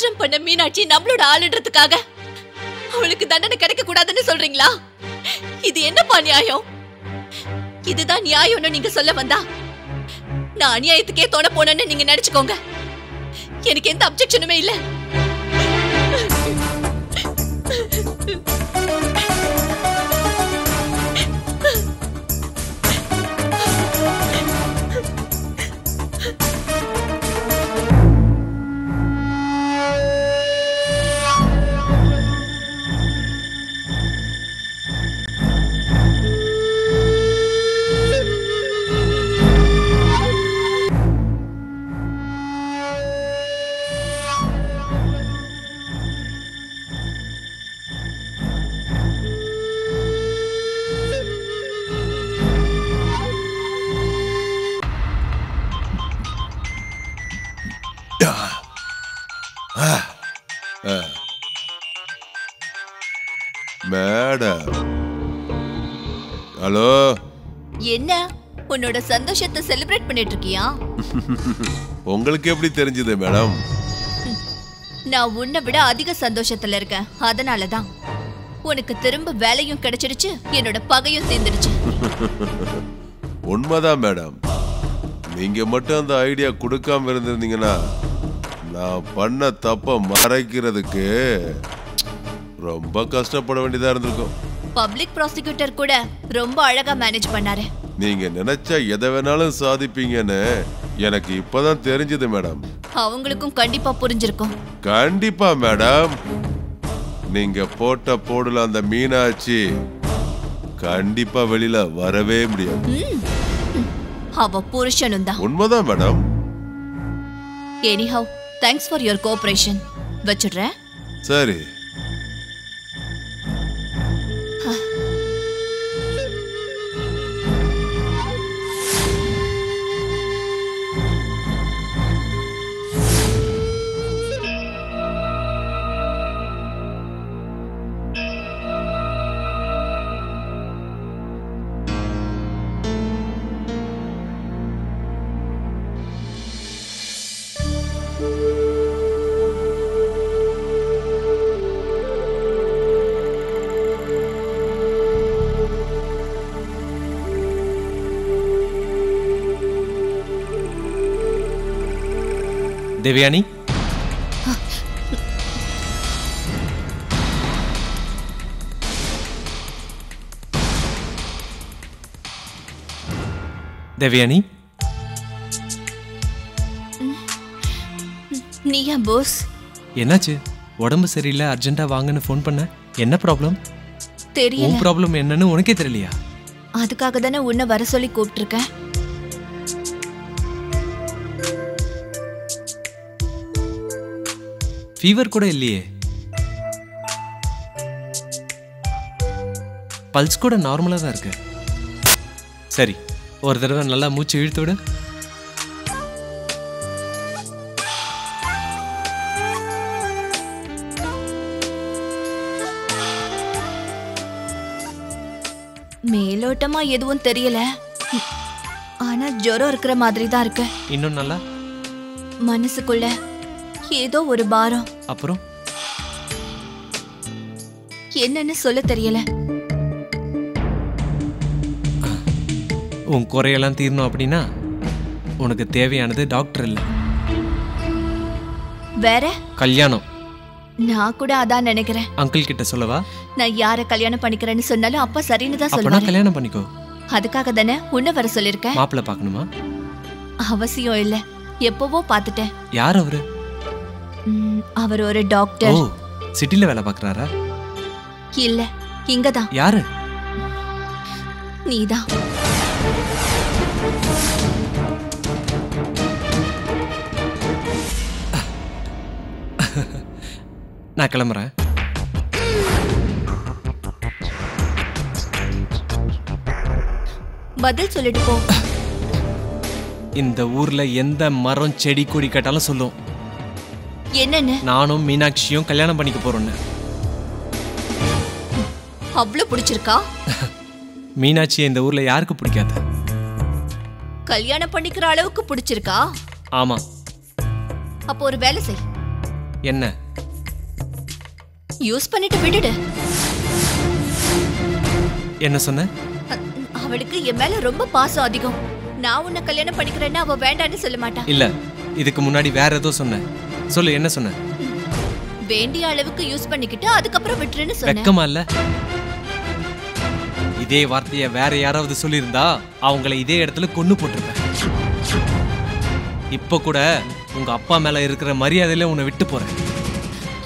குற்றம் பண்ண மீனாட்சி நம்மளோட ஆளுன்றதுக்காக அவளுக்கு தண்டனை கிடைக்க கூடாதுன்னு சொல்றீங்களா? இது என்னப்பா நியாயம்? இதுதான் நியாயம்னு நீங்க சொல்ல வந்தா நான் அநியாயத்துக்கே தோண போனேன்னு நீங்க நினைச்சுக்கோங்க. எனக்கு எந்த அப்செக்ஷனுமே இல்ல. Madam, hello. என்ன உன்னோட சந்தோஷத்தை செலிப்ரேட் பண்ணிட்டு இருக்கியா? உங்களுக்கு எப்படி தெரிஞ்சது மேடம்? நான் உன்னை விட அதிக சந்தோஷத்துல இருக்கேன். அதனாலதான் உனக்கு திரும்ப வேலையும் கிடைச்சிடுச்சு, என்னோட பகையும் தீர்ந்துடுச்சு. உண்மைதான் மேடம். நீங்க மட்டும் அந்த ஐடியா கொடுக்காம இருந்திருந்தீங்கன்னா நான் பண்ண தப்ப மறைக்கிறதுக்கு ரொம்ப கஷ்டப்பட வேண்டியதா இருந்திருக்கும். பப்ளிக் ப்ராசிக்யூட்டர் கூட ரொம்ப அழகா மேனேஜ் பண்ணாரு. நீங்க நினைச்சா எதை வேணாலும் சாதிப்பீங்கன்னு எனக்கு இப்பதான் தெரிஞ்சது மேடம். அவங்களுக்கும் கண்டிப்பா புரிஞ்சிருக்கும். கண்டிப்பா மேடம். நீங்க போட்ட போடல அந்த மீனாட்சி கண்டிப்பா வெளியில வரவே முடியாது. அவ புருஷனும் தான். உண்மைதான் madam. Anyhow, thanks for your cooperation. வச்சிடுறேன். சரி. தேவயானி, தேவயானி, நீயா போஸ்? என்னாச்சு? உடம்பு சரியில்லை, அர்ஜென்ட்டா வாங்கன்னு ஃபோன் பண்ண. என்ன ப்ராப்ளம்? தெரியல. உன் ப்ராப்ளம் என்னன்னு உனக்கே தெரியலையா? அதுக்காக தானே உன்னை வர சொல்லி கூப்பிட்டுருக்கேன். ஃபீவர் கூட இல்லையே, பல்ஸ் கூட நார்மலாக தான் இருக்கு. சரி, ஒரு தடவை நல்லா மூச்சு இழுத்து விடு. மேலோட்டமா எதுவும் தெரியல, ஆனா ஜுரம் இருக்கிற மாதிரி தான் இருக்கு. இன்னும் நல்லா? மனசுக்குள்ள ஏதோ ஒரு பாரம். அப்புறம் என்னன்னு சொல்ல தெரியல. உன் குறையெல்லாம் தீரணும் அப்படின்னா உனக்கு தேவையானது டாக்டர் இல்லை, வேற கல்யாணம். நான் கூட அதான் நினைக்கிறேன். அங்கிள் கிட்ட சொல்லவா? நான் யார கல்யாணம் பண்ணிக்கிறேன்னு சொன்னாலும் அப்பா சரின்னு தான் அப்பனா சொல்லுவாரு. கல்யாணம் பண்ணிக்கோ. அதுக்காக தானே உன்னை வர சொல்லிருக்கேன். மாப்பிள்ளை பார்க்கணுமா? அவசியம் இல்ல, எப்பவோ பார்த்துட்டேன். யார் அவரு? அவர் ஒரு டாக்டர். ஓ, சிட்டில வேலை பார்க்கறாரா? இல்ல, இங்கதான். யாரு? நீதான். நான் கிளம்புறேன். பதில் சொல்லிட்டு போ. இந்த ஊர்ல எந்த மரம் செடி கொடி கேட்டாலும் சொல்லும் என்னன்னு. நானும் மீனாட்சியும் கல்யாணம் பண்ணிக்க போறோன்னு. அவ்வளவு பிடிச்சிருக்கா? மீனாட்சியை இந்த ஊர்ல யாருக்கு பிடிக்காது? கல்யாணம் பண்ணிக்கிற அளவுக்கு பிடிச்சிருக்கா? ஆமா. அப்போ ஒரு வேலை செய். என்ன? யூஸ் பண்ணிட்டு விட்டுடு. என்ன சொன்ன? அவளுக்கு என் மேல ரொம்ப பாசம் அதிகம். நான் உன்னை கல்யாணம் பண்ணிக்கிறேன்னா அவ வேண்டான்னு சொல்ல மாட்டா. இல்ல, இதுக்கு முன்னாடி வேற ஏதோ சொன்ன. சொல்லு, என்ன சொன்ன? வேண்டிய அளவுக்கு யூஸ் பண்ணிக்கிட்டு அதுக்கப்புறம் விட்டுருன்னு சொன்னேன். வெக்கமா இல்ல? இதே வார்த்தைய வேற யாராவது சொல்லியிருந்தா அவங்கள இதே இடத்துல கொன்னு போட்டிருப்பேன். இப்ப கூட உங்க அப்பா மேல இருக்கிற மரியாதையில உன்னை விட்டு போறேன்.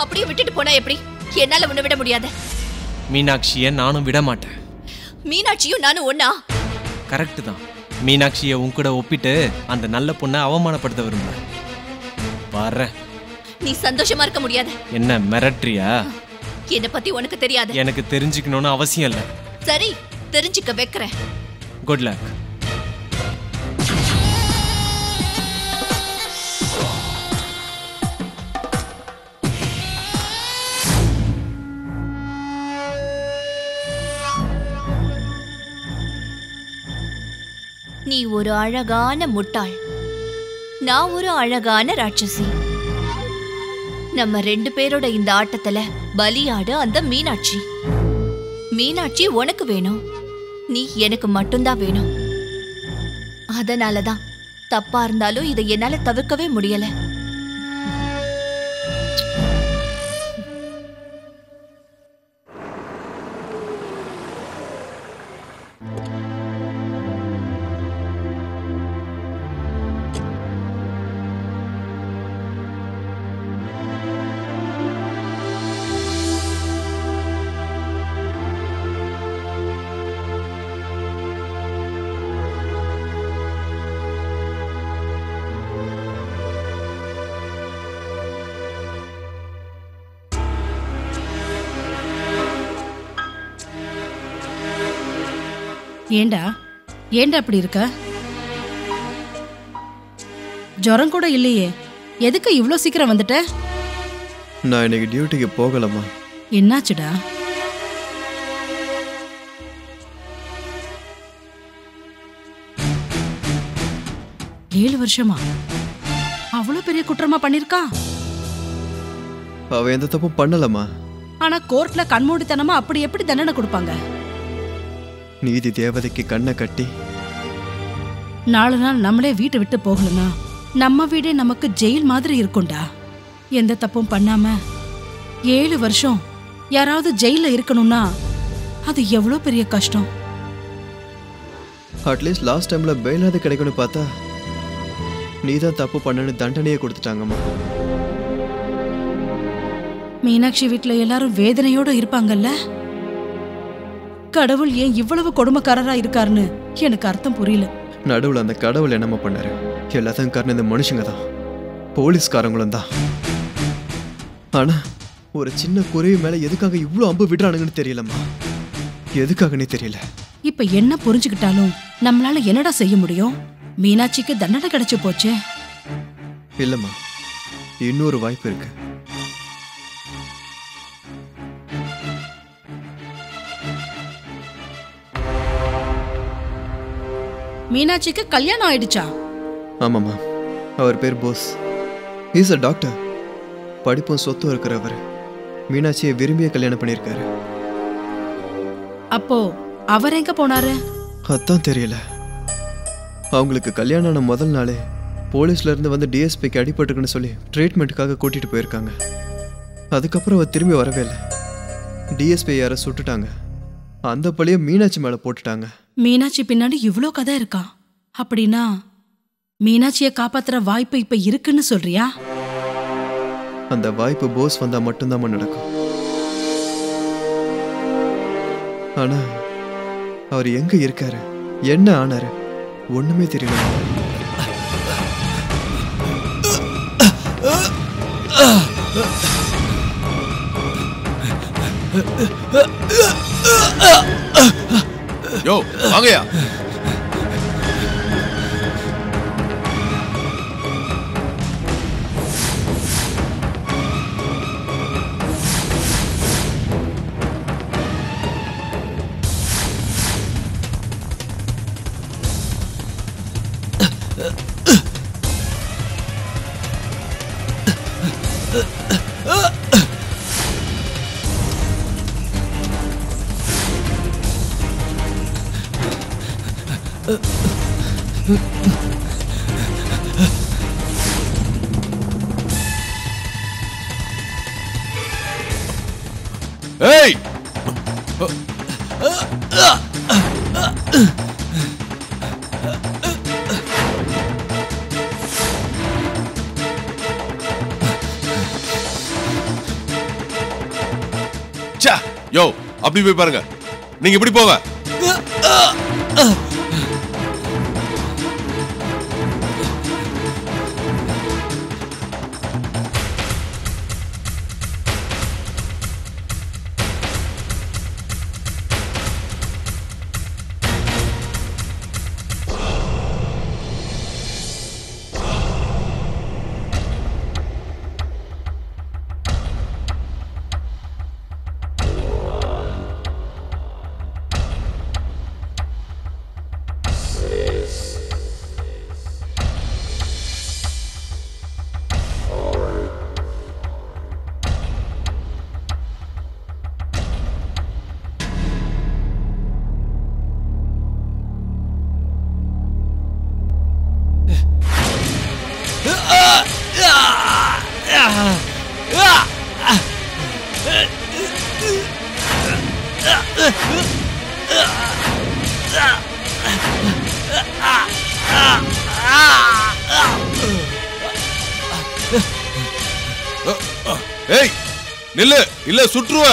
அப்படியே விட்டுட்டு போனா எப்படி? என்னால உன்னை விட முடியாது. மீனாட்சிய நானும் விட மாட்டேன். மீனாட்சியும் நானும் ஒண்ணா? கரெக்ட் தான். மீனாட்சியை உன் கூட ஒப்பிட்டு அந்த நல்ல பொண்ணை அவமானப்படுத்த விரும்புறேன். வர்றேன். நீ சந்தோஷமா இருக்க முடியாது. என்ன மிரட்டுறியா? என்ன பத்தி உனக்கு தெரியாது. எனக்கு தெரிஞ்சுக்கணும்னு அவசியம் இல்லை. சரி, தெரிஞ்சுக்க வைக்கிறேன். Good luck. நீ ஒரு அழகான முட்டாள், நான் ஒரு அழகான ராட்சசி. நம்ம 2 பேரோட இந்த ஆட்டத்துல பலியாடு அந்த மீனாட்சி. மீனாட்சி உனக்கு வேணும், நீ எனக்கு மட்டும்தான் வேணும். அதனாலதான் தப்பா இருந்தாலும் இதை என்னால தவிர்க்கவே முடியல. ஏண்டா அப்படி இருக்க? ஜுரம் கூட இல்லையே, எதுக்கு இவ்ளோ சீக்கிரம் வந்துட்ட? நான் இன்னைக்கு டியூட்டிக்கு போகலம்மா. என்னாச்சுடா? ஏழு வருஷமா அவ்வளவு பெரிய குற்றமா பண்ணிருக்கா? அவ எந்த தப்பும் பண்ணலம்மா. ஆனா கோர்ட்ல கண்மூடித்தனமா அப்படி எப்படி தண்டனை கொடுப்பாங்க? நீதி தேவதைக்கு கண்ணை கட்டி 4 நாள் நம்மளே வீட்டை விட்டு போகலனா நம்ம வீடே நமக்கு ஜெயில் மாதிரி இருக்கும்டா. எந்த தப்பும் பண்ணாம 7 வருஷம் யாராவது ஜெயில இருக்கணும்னா அது எவ்வளவு பெரிய கஷ்டம். அட்லீஸ்ட் லாஸ்ட் டைம்ல பெயிலாவது கிடைக்கும்னு பார்த்தா நீதான் தப்பு பண்ணனு தண்டனையே கொடுத்துட்டாங்கம்மா. மீனாட்சி வீட்டுல எல்லாரும் வேதனையோட இருப்பாங்கல்ல. கடவுள் ஏன் இவ்வளவு கொடுமைக்காரரா இருக்காருன்னு எனக்கு அர்த்தம் புரியல. நடுவுல அந்த கடவுள் என்னம்மா பண்ணாரு? எல்லாத்தையும் காரணம் இந்த மனுஷங்க தான், போலீஸ்காரங்களும் தான். ஆனா ஒரு சின்ன குருவி மேல எதுக்காக இவ்வளவு அம்பு விடுறானுங்கன்னு தெரியலம்மா. எதுக்காகனே தெரியல. இப்ப என்ன புரிஞ்சுக்கிட்டாலும் நம்மளால என்னடா செய்ய முடியும்? மீனாட்சிக்கு தண்டனை கிடைச்சு போச்சே. இல்லம்மா, இன்னொரு வாய்ப்பு இருக்கு. மீனாட்சிக்கு கல்யாணம் ஆயிடுச்சா? ஆமாம்மா, அவர் பேர் போஸ். Is a doctor. படிப்பும் சொத்தும் இருக்கிறவர். மீனாட்சியை விரும்பிய கல்யாணம் பண்ணியிருக்காரு. அப்போ அவர் எங்க போனாரு? அதான் தெரியல. அவங்களுக்கு கல்யாணம் ஆன முதல் நாளே போலீஸ்ல இருந்து வந்து டிஎஸ்பிக்கு அடிபட்டுக்குன்னு சொல்லி ட்ரீட்மெண்ட்டுக்காக கூட்டிட்டு போயிருக்காங்க. அதுக்கப்புறம் அவர் திரும்பி வரவே இல்லை. டிஎஸ்பி யாரை சுட்டுட்டாங்க. அந்த பழிய மீனாட்சி மேல போட்டுட்டாங்க. மீனாட்சி பின்னாடி இவ்ளோ கதை இருக்கா? அப்படின்னா மீனாட்சியை காப்பாத்துற வாய்ப்பு இப்ப இருக்குன்னு சொல்றியா? அந்த வாய்ப்பு போஸ் வந்தா மட்டும்தான் நடக்கும். ஆனா அவர் எங்க இருக்காரு, என்ன ஆனாரு, ஒண்ணுமே தெரியல. யோ வாங்கயா. ஏய் சா யோ அப்படி போய் பாருங்க. நீங்க இப்படி போங்க. ஏய் நில்லு, இல்ல சுற்றுவ.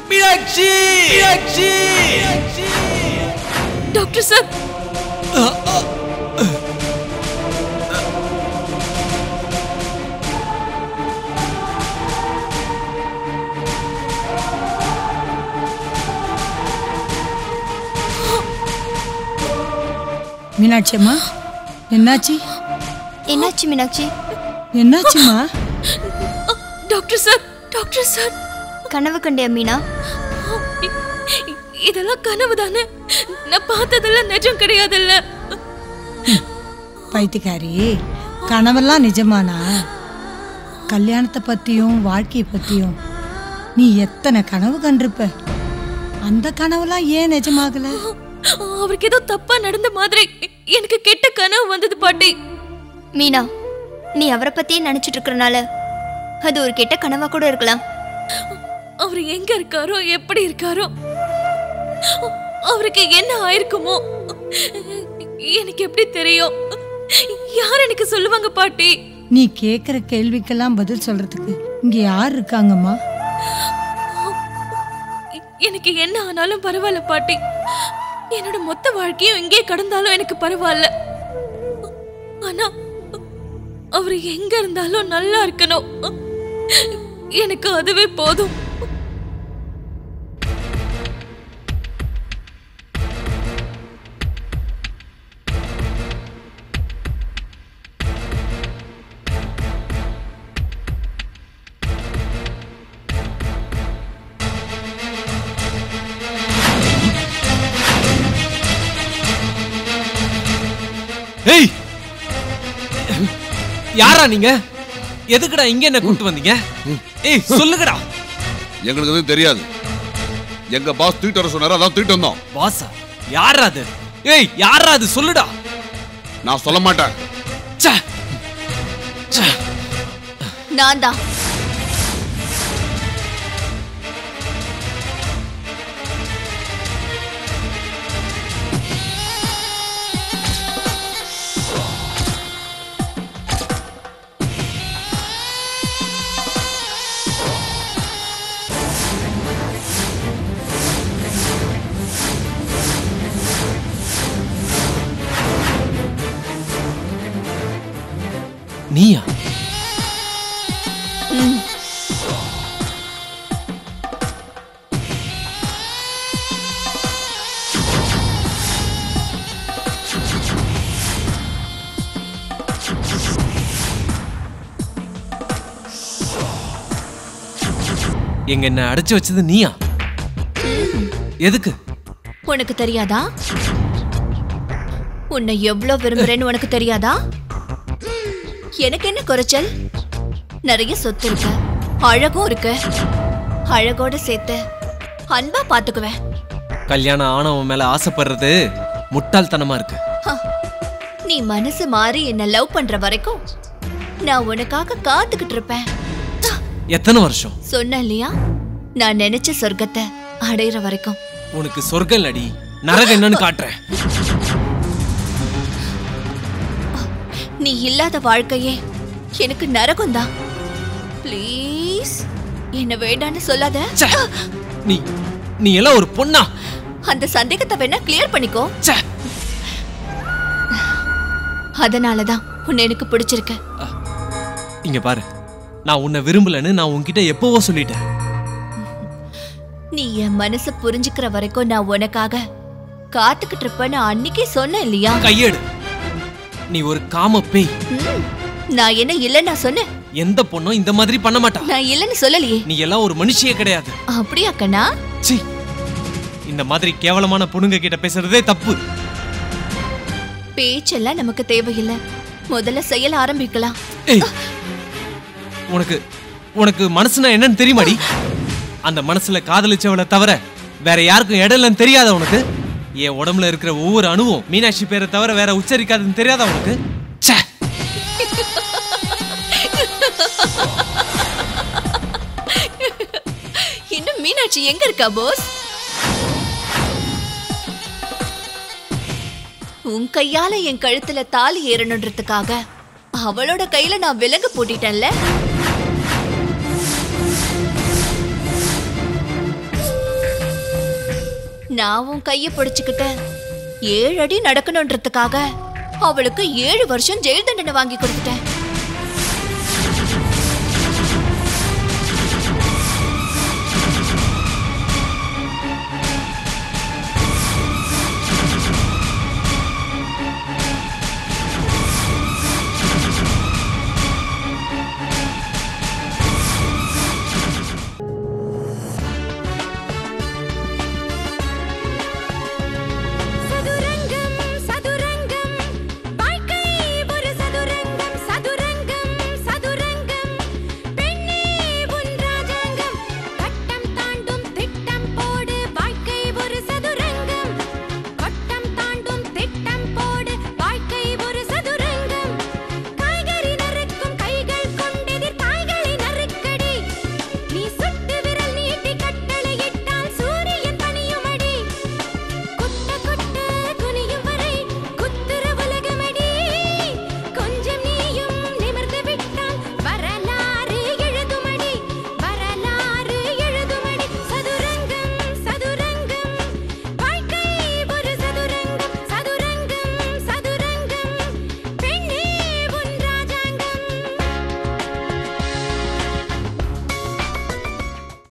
மீனாட்சி, மீனாட்சி, டாக்டர் சார், மீனாட்சி அம்மா, என்னாச்சு? என்னாச்சு மீனாட்சி? என்னாச்சுமா? டாக்டர் சார், டாக்டர் சார், கனவு கண்டியா மீனா? இதெல்லாம் கனவு தானே, நான் பார்த்ததெல்லாம் நிஜம் கிடையாதுல்ல. பைத்தியக்காரி, கனவெல்லாம் நிஜமானா? கல்யாணத்தை பத்தியும் வாழ்க்கையை பத்தியும் நீ எத்தனை கனவு கண்டிருப்ப. அந்த கனவுலாம் ஏன் நிஜமாகல? அவருக்கு ஏதோ தப்பா நடந்த மாதிரி எனக்கு கெட்ட கனவு வந்தது பாட்டி. மீனா, நீ அவரை பத்தியே நினைச்சிட்டு இருக்கறனால அது ஒரு கெட்ட கனவா கூட இருக்கலாம். அவர் எங்க இருக்காரோ, எப்படி இருக்காரோ, அவருக்கு என்ன ஆயிருக்குமோ எனக்கு எப்படி தெரியும்? யார் எனக்கு சொல்லுவாங்க பாட்டி? நீ கேக்குற கேள்விக்கெல்லாம் பதில் சொல்றதுக்கு இங்க யார் இருக்காங்கம்மா? எனக்கு என்ன ஆனாலும் பரவாயில்ல பாட்டி. என்னோட மொத்த வாழ்க்கையும் இங்கே கடந்தாலும் எனக்கு பரவாயில்ல. ஆனா அவர் எங்க இருந்தாலும் நல்லா இருக்கணும், எனக்கு அதுவே போதும். ஏய், யாரா நீங்க? எதுக்குடா இங்க என்ன கூட்டு வந்தீங்க? ஏய் சொல்லுங்கடா. எங்களுக்கு எதுவும் தெரியாது. எங்க பாஸ் தூக்கிட்டு வர சொன்னாரு, அதான் தூக்கிட்டு வந்தோம். பாஸா? யாரா அது? ஏய் யாரா அது? சொல்லுடா. நான் சொல்ல மாட்டேன். ச்சே, ச்சே. நான் தான். நீயா? எங்க என்ன அடைச்சு வச்சது நீயா? எதுக்கு? உனக்கு தெரியாதா? உன்னை எவ்வளவு விரும்புறேன்னு உனக்கு தெரியாதா? எனக்கு என்ன குறைச்சல்? நிறைய சொத்து இருக்கு, அழகும் இருக்கு. அழகோட சேர்த்து அன்பா பாத்துக்குவேன். கல்யாணம் ஆனவன் மேல ஆசைப்படுறது முட்டாள்தனமா இருக்கு. நீ மனசு மாறி என்ன லவ் பண்ற வரைக்கும் நான் உனக்காக காத்துக்கிட்டு இருப்பேன். எத்தனை வருஷம்? சொன்ன இல்லையா, நான் நினைச்ச சொர்க்கத்தை அடையிற வரைக்கும். உனக்கு சொர்க்கம் அடி, நரகம் என்னன்னு காட்டுறேன். நீ இல்லாத வாழ்க்கையே எனக்கு நரகம் தான். ப்ளீஸ் என்ன வேண்டான்னு சொல்லாத. நீ நீ எல்லாம் ஒரு பொண்ணா? அந்த சந்தேகத்தை வேணா கிளியர் பண்ணிக்கோ. அதனாலதான் உன்னை எனக்கு பிடிச்சிருக்கு. இங்க பாரு, நான் உன்னை விரும்பலன்னு நான் உன்கிட்ட எப்பவோ சொல்லிட்டேன். நீ என் மனச புரிஞ்சுக்கிற வரைக்கும் நான் உனக்காக காத்துக்கிட்டு இருப்பேன்னு அன்னைக்கே சொன்ன இல்லையா? கையெடு, நீ ஒரு காம பேய். நான் என்ன இல்லைன்னா சொன்னேன்? எந்த பொண்ணும் இந்த மாதிரி பண்ண மாட்டா. நான் இல்லைன்னு சொல்லலையே. நீ எல்லாம் ஒரு மனுஷியே கிடையாது. அப்படியா கண்ணா? சீ, இந்த மாதிரி கேவலமான பொண்ணுங்க கிட்ட பேசுறதே தப்பு. பேச்செல்லாம் நமக்கு தேவையில்லை, முதல்ல செயல் ஆரம்பிக்கலாம். ஏய், உனக்கு உனக்கு மனசுனா என்னன்னு தெரியுமாடி? அந்த மனசுல காதலிச்சவளை தவிர வேற யாருக்கும் இடம் இல்லைன்னு தெரியாத உனக்கு? என் உடம்புல இருக்கிற ஒவ்வொரு அணுவும் மீனாட்சி பேரை தவிர வேற உச்சரிக்காதுன்னு தெரியாதா உனக்கு? இன்னும் மீனாட்சி எங்க இருக்கா போஸ்? உன் கையால என் கழுத்துல தாலி ஏறணுன்றதுக்காக அவளோட கையில நான் விலங்கு போட்டிட்டேன்ல. நான் உன் கைய பிடிச்சுக்கிட்ட 7 அடி நடக்கணுன்றதுக்காக அவளுக்கு 7 வருஷம் ஜெயில் தண்டனை வாங்கி கொடுத்துட்டேன்.